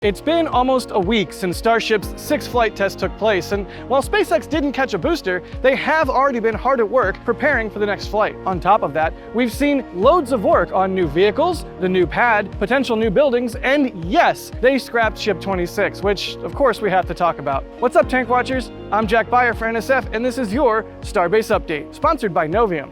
It's been almost a week since Starship's 6th flight test took place, and while SpaceX didn't catch a booster, they have already been hard at work preparing for the next flight. On top of that, we've seen loads of work on new vehicles, the new pad, potential new buildings, and yes, they scrapped Ship 26, which of course we have to talk about. What's up, Tank Watchers? I'm Jack Beyer for NSF, and this is your Starbase Update, sponsored by Novium.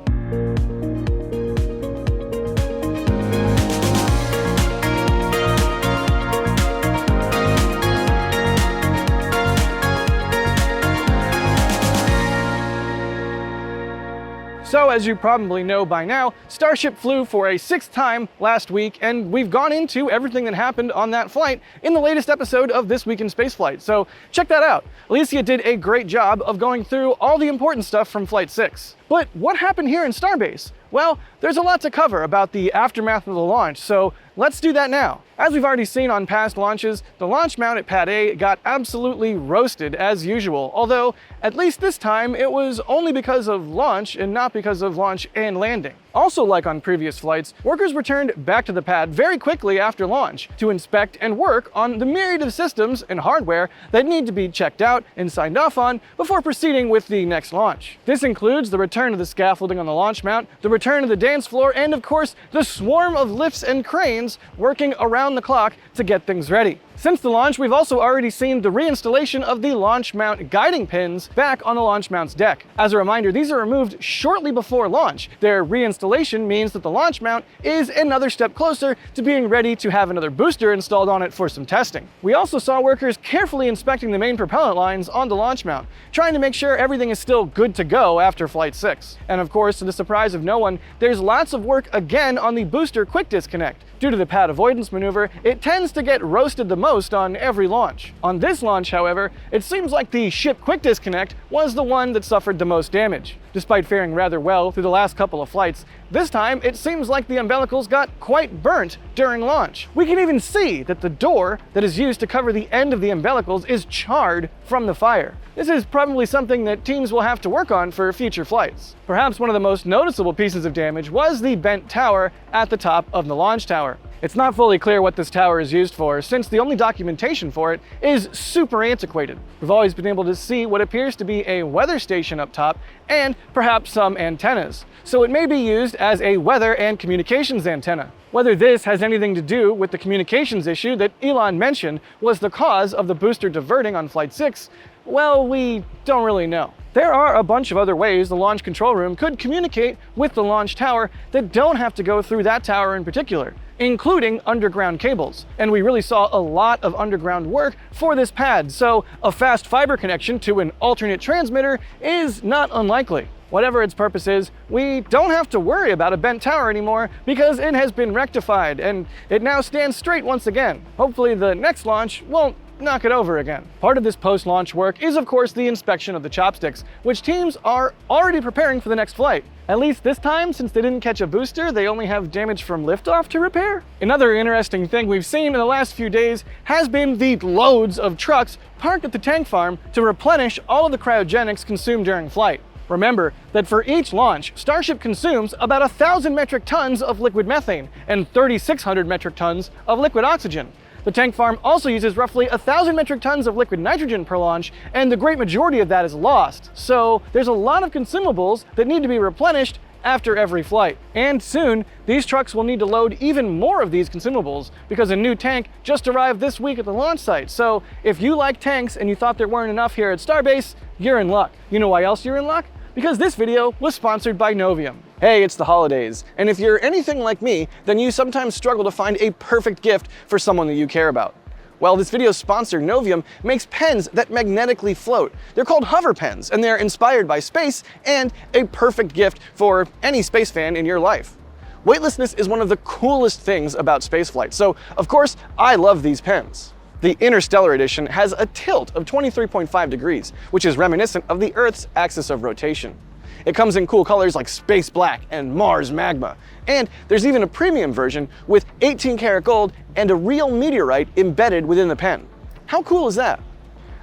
So, as you probably know by now, Starship flew for a 6th time last week, and we've gone into everything that happened on that flight in the latest episode of This Week in Spaceflight, so check that out. Alicia did a great job of going through all the important stuff from Flight 6. But what happened here in Starbase? Well, there's a lot to cover about the aftermath of the launch, so let's do that now. As we've already seen on past launches, the launch mount at Pad A got absolutely roasted as usual, although at least this time it was only because of launch and not because of launch and landing. Also, like on previous flights, workers returned back to the pad very quickly after launch to inspect and work on the myriad of systems and hardware that need to be checked out and signed off on before proceeding with the next launch. This includes the return of the scaffolding on the launch mount, the return of the dance floor, and of course, the swarm of lifts and cranes working around the clock to get things ready. Since the launch, we've also already seen the reinstallation of the launch mount guiding pins back on the launch mount's deck. As a reminder, these are removed shortly before launch. Their reinstallation means that the launch mount is another step closer to being ready to have another booster installed on it for some testing. We also saw workers carefully inspecting the main propellant lines on the launch mount, trying to make sure everything is still good to go after Flight 6. And of course, to the surprise of no one, there's lots of work again on the booster quick disconnect. Due to the pad avoidance maneuver, it tends to get roasted the most on every launch. On this launch, however, it seems like the ship quick disconnect was the one that suffered the most damage. Despite faring rather well through the last couple of flights, this time it seems like the umbilicals got quite burnt during launch. We can even see that the door that is used to cover the end of the umbilicals is charred from the fire. This is probably something that teams will have to work on for future flights. Perhaps one of the most noticeable pieces of damage was the bent tower at the top of the launch tower. It's not fully clear what this tower is used for, since the only documentation for it is super antiquated. We've always been able to see what appears to be a weather station up top and perhaps some antennas, so it may be used as a weather and communications antenna. Whether this has anything to do with the communications issue that Elon mentioned was the cause of the booster diverting on Flight 6, well, we don't really know. There are a bunch of other ways the launch control room could communicate with the launch tower that don't have to go through that tower in particular, including underground cables. And we really saw a lot of underground work for this pad, so a fast fiber connection to an alternate transmitter is not unlikely. Whatever its purpose is, we don't have to worry about a bent tower anymore because it has been rectified and it now stands straight once again. Hopefully the next launch won't knock it over again. Part of this post-launch work is of course the inspection of the chopsticks, which teams are already preparing for the next flight. At least this time, since they didn't catch a booster, they only have damage from liftoff to repair. Another interesting thing we've seen in the last few days has been the loads of trucks parked at the tank farm to replenish all of the cryogenics consumed during flight. Remember that for each launch, Starship consumes about 1,000 metric tons of liquid methane and 3,600 metric tons of liquid oxygen. The tank farm also uses roughly 1,000 metric tons of liquid nitrogen per launch, and the great majority of that is lost. So there's a lot of consumables that need to be replenished after every flight. And soon, these trucks will need to load even more of these consumables because a new tank just arrived this week at the launch site. So if you like tanks and you thought there weren't enough here at Starbase, you're in luck. You know why else you're in luck? Because this video was sponsored by Novium. Hey, it's the holidays, and if you're anything like me, then you sometimes struggle to find a perfect gift for someone that you care about. Well, this video's sponsor, Novium, makes pens that magnetically float. They're called hover pens, and they're inspired by space and a perfect gift for any space fan in your life. Weightlessness is one of the coolest things about spaceflight, so of course, I love these pens. The Interstellar edition has a tilt of 23.5 degrees, which is reminiscent of the Earth's axis of rotation. It comes in cool colors like Space Black and Mars Magma, and there's even a premium version with 18 karat gold and a real meteorite embedded within the pen. How cool is that?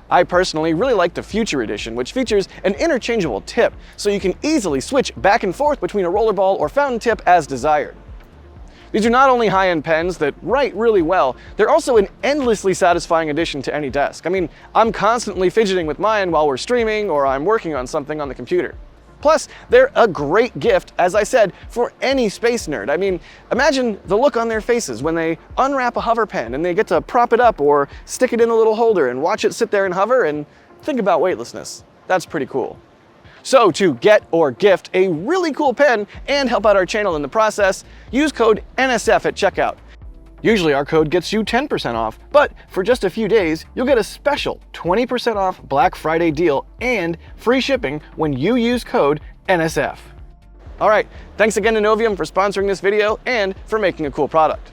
I personally really like the Future edition, which features an interchangeable tip, so you can easily switch back and forth between a rollerball or fountain tip as desired. These are not only high-end pens that write really well, they're also an endlessly satisfying addition to any desk. I mean, I'm constantly fidgeting with mine while we're streaming or I'm working on something on the computer. Plus, they're a great gift, as I said, for any space nerd. I mean, imagine the look on their faces when they unwrap a hover pen and they get to prop it up or stick it in a little holder and watch it sit there and hover, and think about weightlessness. That's pretty cool. So to get or gift a really cool pen and help out our channel in the process, use code NSF at checkout. Usually our code gets you 10% off, but for just a few days, you'll get a special 20% off Black Friday deal and free shipping when you use code NSF. All right, thanks again to Novium for sponsoring this video and for making a cool product.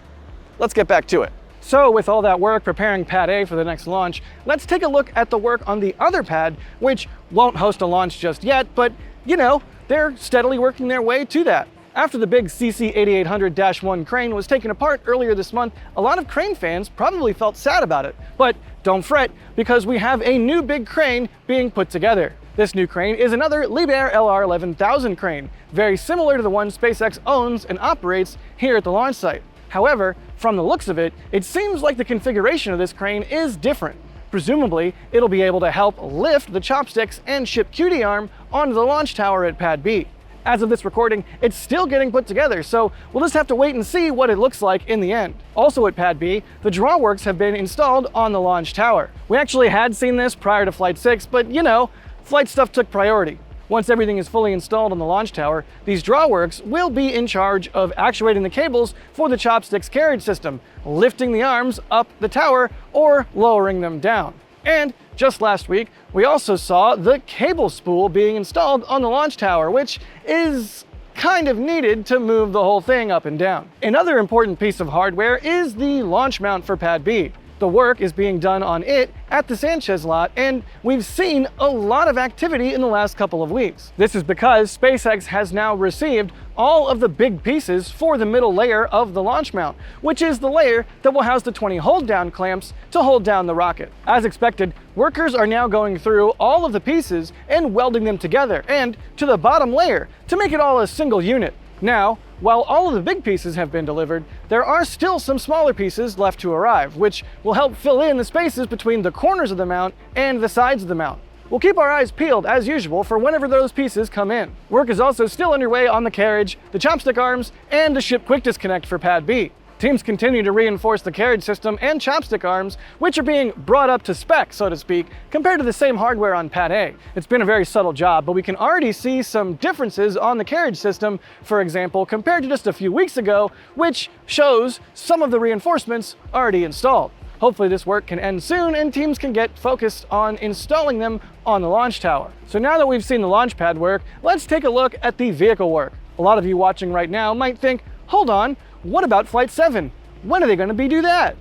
Let's get back to it. So with all that work preparing Pad A for the next launch, let's take a look at the work on the other pad, which won't host a launch just yet, but you know, they're steadily working their way to that. After the big CC8800-1 crane was taken apart earlier this month, a lot of crane fans probably felt sad about it. But don't fret, because we have a new big crane being put together. This new crane is another Liebherr LR11000 crane, very similar to the one SpaceX owns and operates here at the launch site. However, from the looks of it, it seems like the configuration of this crane is different. Presumably, it'll be able to help lift the chopsticks and ship QD arm onto the launch tower at Pad B. As of this recording, it's still getting put together, so we'll just have to wait and see what it looks like in the end. Also at Pad B, the drawworks have been installed on the launch tower. We actually had seen this prior to Flight 6, but you know, flight stuff took priority. Once everything is fully installed on the launch tower, these drawworks will be in charge of actuating the cables for the chopsticks carriage system, lifting the arms up the tower or lowering them down. And just last week, we also saw the cable spool being installed on the launch tower, which is kind of needed to move the whole thing up and down. Another important piece of hardware is the launch mount for Pad B. The work is being done on it at the Sanchez lot, and we've seen a lot of activity in the last couple of weeks. This is because SpaceX has now received all of the big pieces for the middle layer of the launch mount, which is the layer that will house the 20 hold-down clamps to hold down the rocket. As expected, workers are now going through all of the pieces and welding them together and to the bottom layer to make it all a single unit. Now, while all of the big pieces have been delivered, there are still some smaller pieces left to arrive, which will help fill in the spaces between the corners of the mount and the sides of the mount. We'll keep our eyes peeled, as usual, for whenever those pieces come in. Work is also still underway on the carriage, the chopstick arms, and the ship quick disconnect for Pad B. Teams continue to reinforce the carriage system and chopstick arms, which are being brought up to spec, so to speak, compared to the same hardware on Pad A. It's been a very subtle job, but we can already see some differences on the carriage system, for example, compared to just a few weeks ago, which shows some of the reinforcements already installed. Hopefully this work can end soon and teams can get focused on installing them on the launch tower. So now that we've seen the launch pad work, let's take a look at the vehicle work. A lot of you watching right now might think, hold on, what about Flight 7? When are they gonna do that?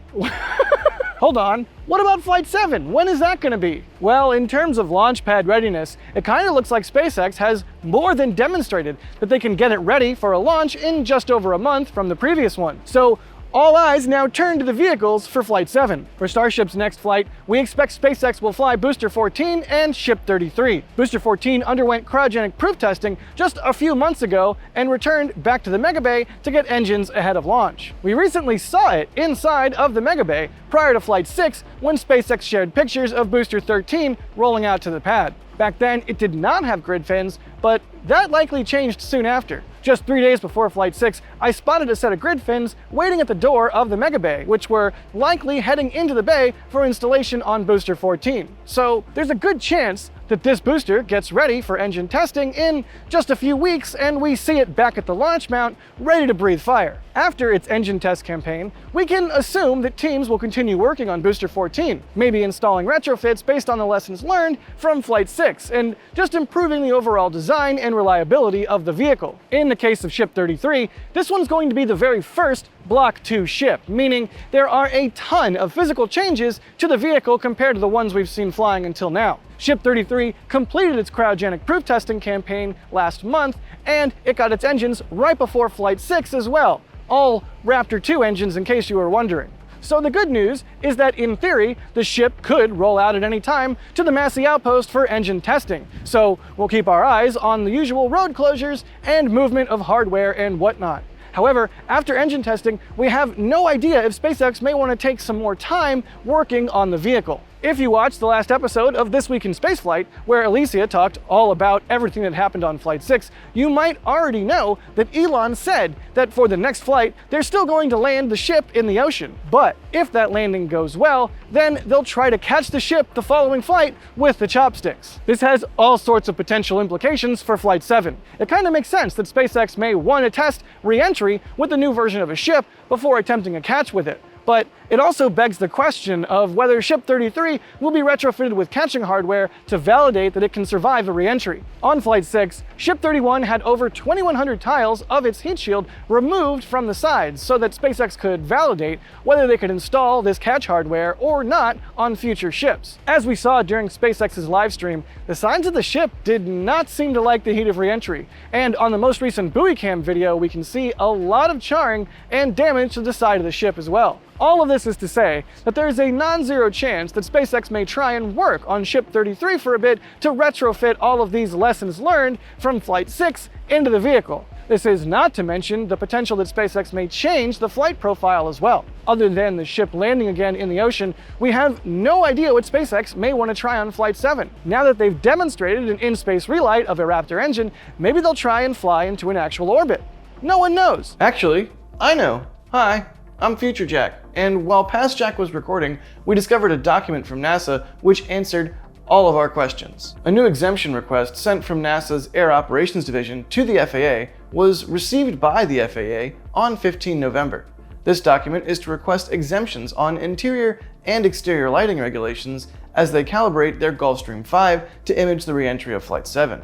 Hold on, what about Flight 7? When is that gonna be? Well, in terms of launch pad readiness, it kind of looks like SpaceX has more than demonstrated that they can get it ready for a launch in just over a month from the previous one. So all eyes now turn to the vehicles for Flight 7. For Starship's next flight, we expect SpaceX will fly Booster 14 and Ship 33. Booster 14 underwent cryogenic proof testing just a few months ago and returned back to the Mega Bay to get engines ahead of launch. We recently saw it inside of the Mega Bay prior to Flight 6 when SpaceX shared pictures of Booster 13 rolling out to the pad. Back then, it did not have grid fins, but that likely changed soon after. Just 3 days before Flight 6, I spotted a set of grid fins waiting at the door of the Mega Bay, which were likely heading into the bay for installation on Booster 14. So there's a good chance that this booster gets ready for engine testing in just a few weeks and we see it back at the launch mount, ready to breathe fire. After its engine test campaign, we can assume that teams will continue working on Booster 14, maybe installing retrofits based on the lessons learned from Flight 6, and just improving the overall design and reliability of the vehicle. In the case of Ship 33, this one's going to be the very first Block 2 ship, meaning there are a ton of physical changes to the vehicle compared to the ones we've seen flying until now. Ship 33 completed its cryogenic proof testing campaign last month, and it got its engines right before Flight 6 as well. All Raptor 2 engines in case you were wondering. So the good news is that in theory, the ship could roll out at any time to the Massey outpost for engine testing. So we'll keep our eyes on the usual road closures and movement of hardware and whatnot. However, after engine testing, we have no idea if SpaceX may want to take some more time working on the vehicle. If you watched the last episode of This Week in Spaceflight, where Alicia talked all about everything that happened on Flight 6, you might already know that Elon said that for the next flight, they're still going to land the ship in the ocean. But if that landing goes well, then they'll try to catch the ship the following flight with the chopsticks. This has all sorts of potential implications for Flight 7. It kind of makes sense that SpaceX may want to test Reentry with the new version of a ship before attempting a catch with it. But it also begs the question of whether Ship 33 will be retrofitted with catching hardware to validate that it can survive a re-entry. On Flight 6, Ship 31 had over 2,100 tiles of its heat shield removed from the sides so that SpaceX could validate whether they could install this catch hardware or not on future ships. As we saw during SpaceX's live stream, the sides of the ship did not seem to like the heat of re-entry, and on the most recent buoy cam video we can see a lot of charring and damage to the side of the ship as well. All of this is to say that there is a non-zero chance that SpaceX may try and work on Ship 33 for a bit to retrofit all of these lessons learned from Flight 6 into the vehicle. This is not to mention the potential that SpaceX may change the flight profile as well. Other than the ship landing again in the ocean, we have no idea what SpaceX may want to try on Flight 7. Now that they've demonstrated an in-space relight of a Raptor engine, maybe they'll try and fly into an actual orbit. No one knows. Actually, I know. Hi. I'm Future Jack, and while Past Jack was recording, we discovered a document from NASA which answered all of our questions. A new exemption request sent from NASA's Air Operations Division to the FAA was received by the FAA on 15 November. This document is to request exemptions on interior and exterior lighting regulations as they calibrate their Gulfstream 5 to image the re-entry of Flight 7.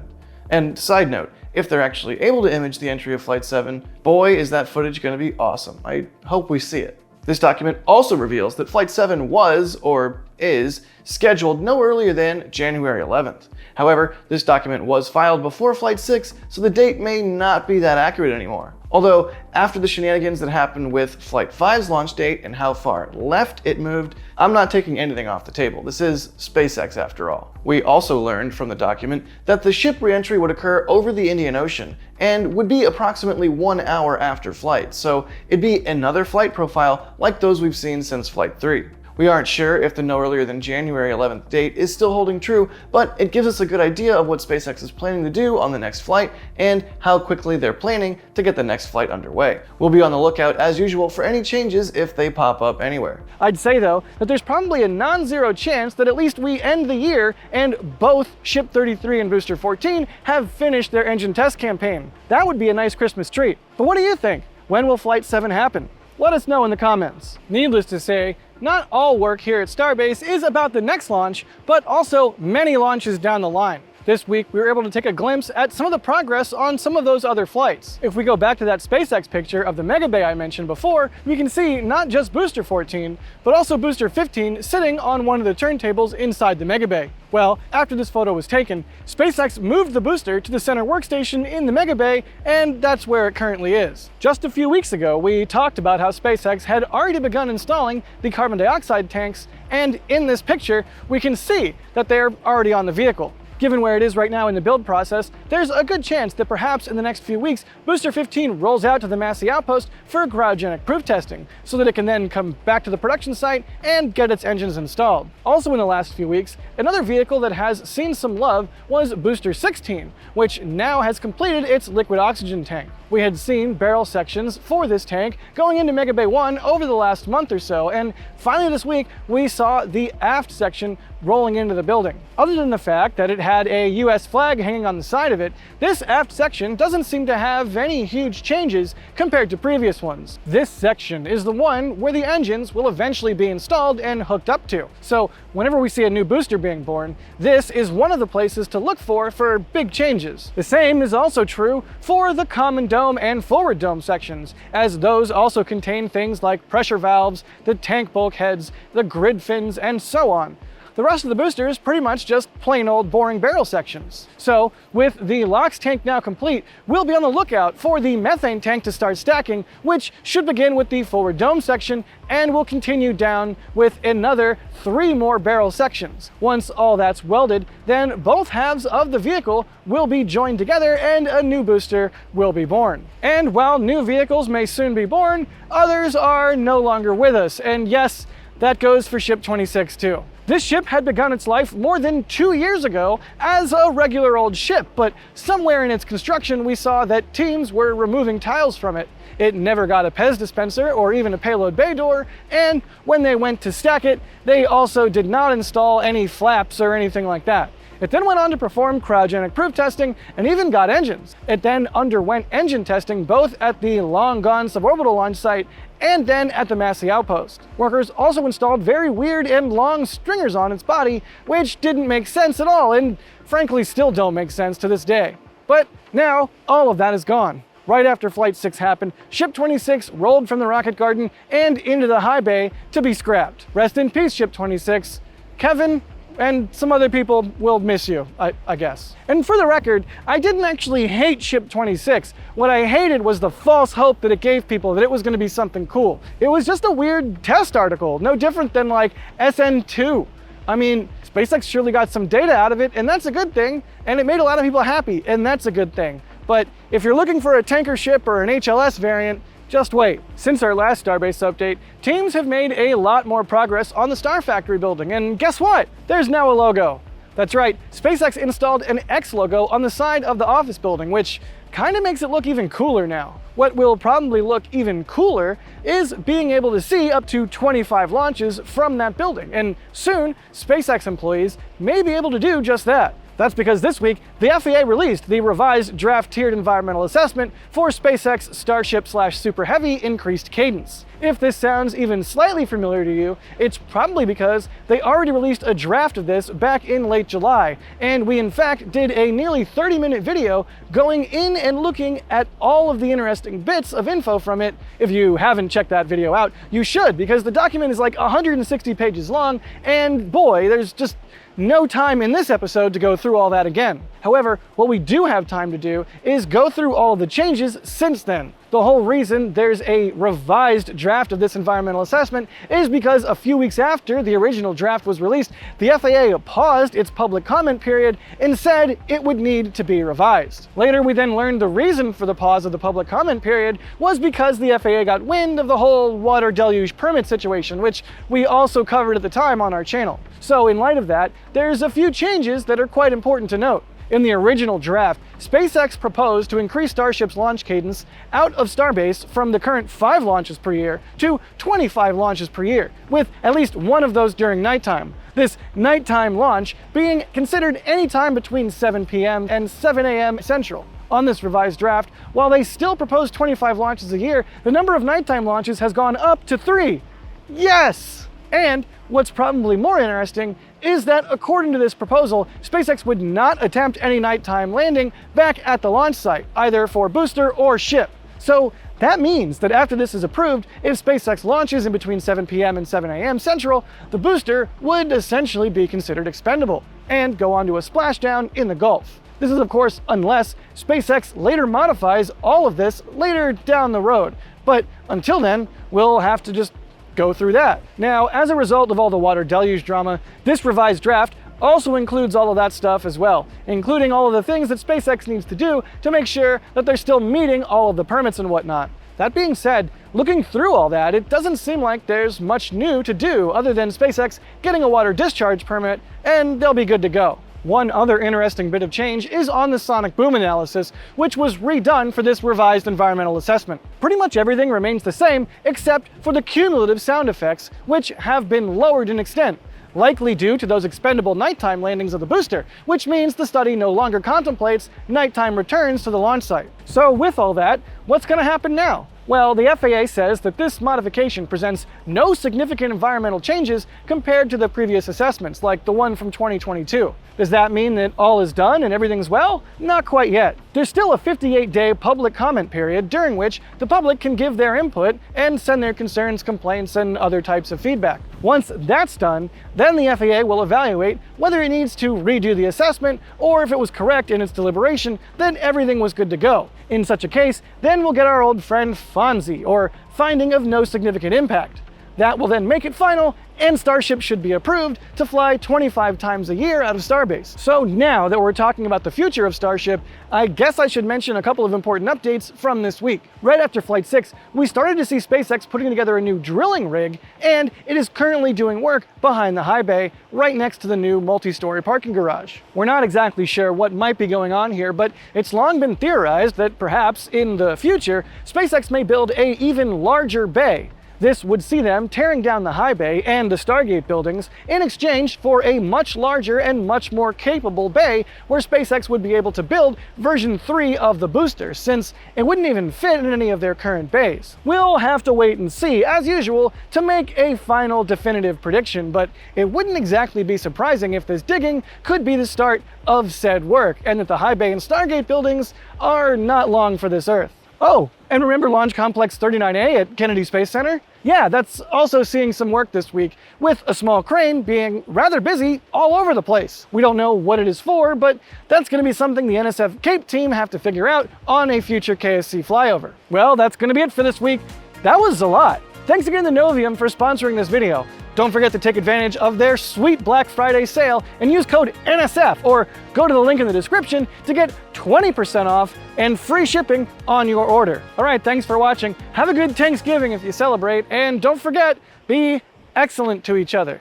And side note, if they're actually able to image the entry of Flight 7, boy is that footage going to be awesome. I hope we see it. This document also reveals that Flight 7 was, or is, scheduled no earlier than January 11th. However, this document was filed before Flight 6, so the date may not be that accurate anymore. Although, after the shenanigans that happened with Flight 5's launch date and how far left it moved, I'm not taking anything off the table. This is SpaceX after all. We also learned from the document that the ship re-entry would occur over the Indian Ocean and would be approximately 1 hour after flight, so it'd be another flight profile like those we've seen since Flight 3. We aren't sure if the no earlier than January 11th date is still holding true, but it gives us a good idea of what SpaceX is planning to do on the next flight and how quickly they're planning to get the next flight underway. We'll be on the lookout as usual for any changes if they pop up anywhere. I'd say though that there's probably a non-zero chance that at least we end the year and both Ship 33 and Booster 14 have finished their engine test campaign. That would be a nice Christmas treat. But what do you think? When will Flight 7 happen? Let us know in the comments. Needless to say, not all work here at Starbase is about the next launch, but also many launches down the line. This week, we were able to take a glimpse at some of the progress on some of those other flights. If we go back to that SpaceX picture of the Mega Bay I mentioned before, we can see not just Booster 14, but also Booster 15 sitting on one of the turntables inside the Mega Bay. Well, after this photo was taken, SpaceX moved the booster to the center workstation in the Mega Bay, and that's where it currently is. Just a few weeks ago, we talked about how SpaceX had already begun installing the carbon dioxide tanks, and in this picture, we can see that they're already on the vehicle. Given where it is right now in the build process, there's a good chance that perhaps in the next few weeks, Booster 15 rolls out to the Massey Outpost for cryogenic proof testing, so that it can then come back to the production site and get its engines installed. Also in the last few weeks, another vehicle that has seen some love was Booster 16, which now has completed its liquid oxygen tank. We had seen barrel sections for this tank going into Mega Bay 1 over the last month or so, and finally this week we saw the aft section rolling into the building. Other than the fact that it had a US flag hanging on the side of it, this aft section doesn't seem to have any huge changes compared to previous ones. This section is the one where the engines will eventually be installed and hooked up to. So whenever we see a new booster being born, this is one of the places to look for big changes. The same is also true for the common dome and forward dome sections, as those also contain things like pressure valves, the tank bulkheads, the grid fins, and so on. The rest of the booster is pretty much just plain old boring barrel sections. So with the LOX tank now complete, we'll be on the lookout for the methane tank to start stacking, which should begin with the forward dome section and will continue down with another 3 more barrel sections. Once all that's welded, then both halves of the vehicle will be joined together and a new booster will be born. And while new vehicles may soon be born, others are no longer with us. And yes, that goes for Ship 26 too. This ship had begun its life more than 2 years ago as a regular old ship, but somewhere in its construction we saw that teams were removing tiles from it. It never got a Pez dispenser or even a payload bay door, and when they went to stack it, they also did not install any flaps or anything like that. It then went on to perform cryogenic proof testing and even got engines. It then underwent engine testing both at the long-gone suborbital launch site and then at the Massey outpost. Workers also installed very weird and long stringers on its body, which didn't make sense at all and frankly still don't make sense to this day. But now, all of that is gone. Right after Flight 6 happened, Ship 26 rolled from the rocket garden and into the high bay to be scrapped. Rest in peace, Ship 26. Kevin and some other people will miss you, I guess. And for the record, I didn't actually hate Ship 26. What I hated was the false hope that it gave people that it was going to be something cool. It was just a weird test article, no different than like SN2. I mean, SpaceX surely got some data out of it, and that's a good thing, and it made a lot of people happy, and that's a good thing. But if you're looking for a tanker ship or an HLS variant, just wait. Since our last Starbase update, teams have made a lot more progress on the Starfactory building, and guess what? There's now a logo. That's right, SpaceX installed an X logo on the side of the office building, which kind of makes it look even cooler now. What will probably look even cooler is being able to see up to 25 launches from that building, and soon, SpaceX employees may be able to do just that. That's because this week, the FAA released the revised draft tiered environmental assessment for SpaceX Starship/Super Heavy increased cadence. If this sounds even slightly familiar to you, it's probably because they already released a draft of this back in late July, and we in fact did a nearly 30-minute video going in and looking at all of the interesting bits of info from it. If you haven't checked that video out, you should, because the document is like 160 pages long, and boy, there's just no time in this episode to go through all that again. However, what we do have time to do is go through all of the changes since then. The whole reason there's a revised draft of this environmental assessment is because a few weeks after the original draft was released, the FAA paused its public comment period and said it would need to be revised. Later, we then learned the reason for the pause of the public comment period was because the FAA got wind of the whole water deluge permit situation, which we also covered at the time on our channel. So in light of that, there's a few changes that are quite important to note. In the original draft, SpaceX proposed to increase Starship's launch cadence out of Starbase from the current 5 launches per year to 25 launches per year, with at least one of those during nighttime. This nighttime launch being considered any time between 7 p.m. and 7 a.m. Central. On this revised draft, while they still propose 25 launches a year, the number of nighttime launches has gone up to 3. Yes! And what's probably more interesting is that according to this proposal, SpaceX would not attempt any nighttime landing back at the launch site, either for booster or ship. So that means that after this is approved, if SpaceX launches in between 7 p.m. and 7 a.m. Central, the booster would essentially be considered expendable and go on to a splashdown in the Gulf. This is of course unless SpaceX later modifies all of this later down the road. But until then, we'll have to just go through that. Now, as a result of all the water deluge drama, this revised draft also includes all of that stuff as well, including all of the things that SpaceX needs to do to make sure that they're still meeting all of the permits and whatnot. That being said, looking through all that, it doesn't seem like there's much new to do other than SpaceX getting a water discharge permit, and they'll be good to go. One other interesting bit of change is on the sonic boom analysis, which was redone for this revised environmental assessment. Pretty much everything remains the same except for the cumulative sound effects, which have been lowered in extent, likely due to those expendable nighttime landings of the booster, which means the study no longer contemplates nighttime returns to the launch site. So with all that, what's going to happen now? Well, the FAA says that this modification presents no significant environmental changes compared to the previous assessments, like the one from 2022. Does that mean that all is done and everything's well? Not quite yet. There's still a 58-day public comment period during which the public can give their input and send their concerns, complaints, and other types of feedback. Once that's done, then the FAA will evaluate whether it needs to redo the assessment, or if it was correct in its deliberation, then everything was good to go. In such a case, then we'll get our old friend FONSI, or Finding of No Significant Impact. That will then make it final, and Starship should be approved to fly 25 times a year out of Starbase. So now that we're talking about the future of Starship, I guess I should mention a couple of important updates from this week. Right after Flight 6, we started to see SpaceX putting together a new drilling rig, and it is currently doing work behind the high bay, right next to the new multi-story parking garage. We're not exactly sure what might be going on here, but it's long been theorized that perhaps in the future, SpaceX may build an even larger bay. This would see them tearing down the high bay and the Stargate buildings in exchange for a much larger and much more capable bay where SpaceX would be able to build version 3 of the booster, since it wouldn't even fit in any of their current bays. We'll have to wait and see, as usual, to make a final definitive prediction, but it wouldn't exactly be surprising if this digging could be the start of said work, and that the high bay and Stargate buildings are not long for this Earth. Oh, and remember Launch Complex 39A at Kennedy Space Center? Yeah, that's also seeing some work this week, with a small crane being rather busy all over the place. We don't know what it is for, but that's going to be something the NSF Cape team have to figure out on a future KSC flyover. Well, that's going to be it for this week. That was a lot. Thanks again to Novium for sponsoring this video. Don't forget to take advantage of their sweet Black Friday sale and use code NSF, or go to the link in the description to get 20% off and free shipping on your order. All right, thanks for watching. Have a good Thanksgiving if you celebrate, and don't forget, be excellent to each other.